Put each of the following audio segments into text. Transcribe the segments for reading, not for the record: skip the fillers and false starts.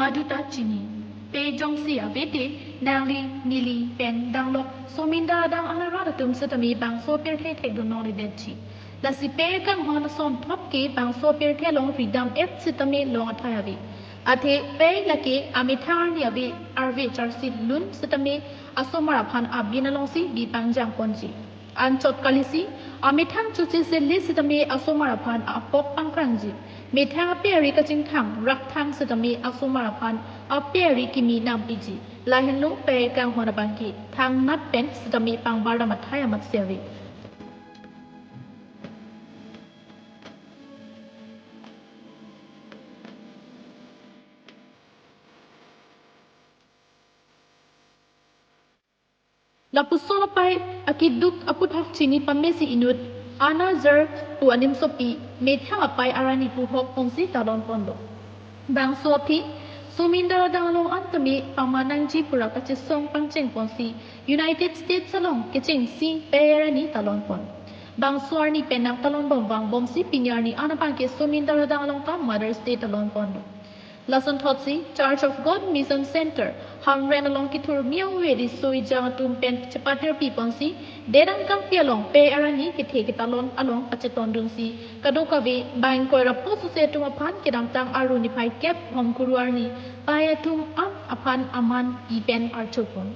Maduta Chini. Pe Jong Sia Bete, Nali, Nili, Pen, Danglok, Somindar Dang Alaradatum Satami Bang Sopir Tate Donori Dechi. La si Pe Kang Hon Son Top K Bang Sopir Telong Freedom F Sitami Long Atayavi. Ate Pe Lake Amitar Niabi, Arve Charsi Lun Sitami, Asomarapan Abinalongsi, Bipangjang Ponji. Anchot Kalisi, Amitang Chuchi Sitami Asomarapan Apok Pangkranji. Metang Peri Kaching Tang, Raktang Sitami Asomarapan, a Peri Kimi Nampiji, Lahenlo Pe Kang Honabanki, Tang Nat Pen Sitami Pang Bardamataya Matsevi. Lapusola pai akiduk aputhak chini pamesi inut ana zer pu anim sopi metha apai arani pu hok pongsi talon pondo bang sopi Somindar dangalong antami pamanang ji pura kachisong pangcheng pongsi United States salong kiching si payarani talon pon bang suarni penang talon bom bang bomsi pinyarni anapangke Somindar dangalong ka Mother's Day talon pondo Lason Thotsi, Church of God Mission Centre, Hamren along Kitur Miawedi Sui Jangatum Pen Chapatir Piponsi, Dedang Kang Pialong, Pe Arani, Kitalon along Pachetondunsi, Kadokavi, Bang Koira Posu Setum upon Kidam Tang Aruni Pai Kep, Hom Kuruarni, Payatum Am upon Aman, Ipen Archupon.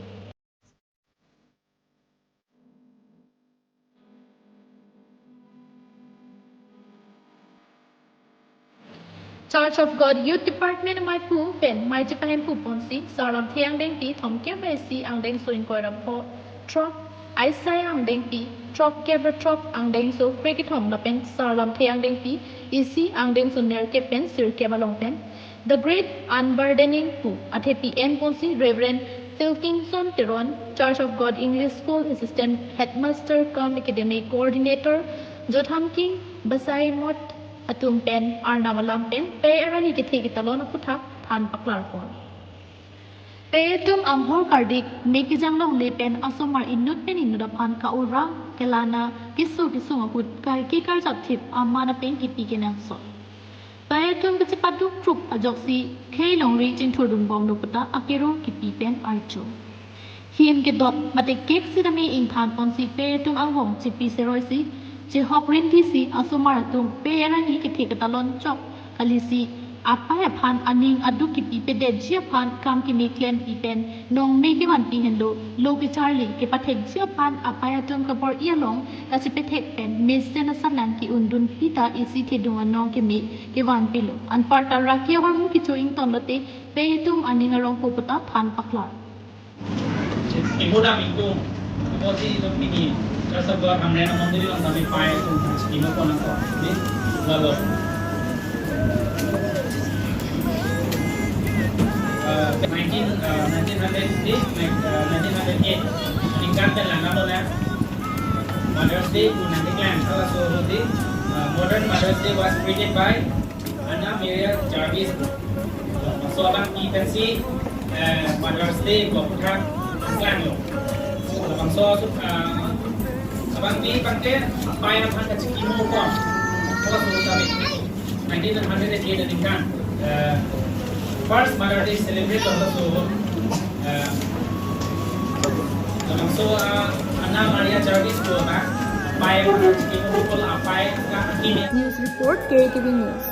Church of God Youth Department mai pu pen mai Japan pu ponsi saram thiang deng pi thom ke mai si ang deng soin ko ram pho trop ai sai ang deng pi trop ke ver trop ang deng so pre ki thom la pen saram thiang deng pi isi ang deng so ner ke pen sir ke balong pen the great unburdening pu athe pi en ponsi Reverend Tilkingson Teron Church of God English School Assistant Headmaster cum Academic Coordinator Jotham King Basai Mot Atum pen Arnamalam pen Pe Arani Kitalon Puta Pan Paklar Pon. Pe Tum Amhor Kardik Mekijang Long Le pen Asomar Inut pen Inudapan Kaura Kelana Kisu Kisumaput Kai Kikar Tip Amana pen Kipikinang so. Pe Tum Kachipatu Trup Ajoksi K Long reaching to Dumbom Nuputa Akiro Kipi pen Archo. Hien Gedop Mate Kek Sidami in Tan Ponsi Pe Tum Angwong Chipi Seroisi. Si Hokrin Tisi Asumaratum Payarani Kitalon Chop Kalisi Apaya Pan Aning Aduki Pede Jiapan Kam Kimiklen Ipen Nong Mekiman Pihendo Loki Charlie Kipatek Jiapan Apayatum Kapor Ialong Kasipetek Pen Miss Senasanan Ki Undun Pita Isi Kedungan Nong Kimi Kivan Pilo Anparta Rakia Hormu Kichuing Tonlote Payatum Aningarong Puputa Pan Paklar. Imuda Minggu Imuti Mini Just of God Hamren Mission Centre fire to Timopon this level. 1908 tingkat dan langkah boleh Mother's Day to Nantiklan. So the modern Mother's Day was created by Anna Maria Jarvis. So abang you can see Mother's Day của Putra Nantiklan lo. Abang so abang di pangke pay ng hanggang sa kimo ko. Kalau sudah kami 1908 tingkat. First Mother's Day celebrate so Anna Maria Jarvis ko na pay ng kimo ko la pay ka kini. News report KTV News.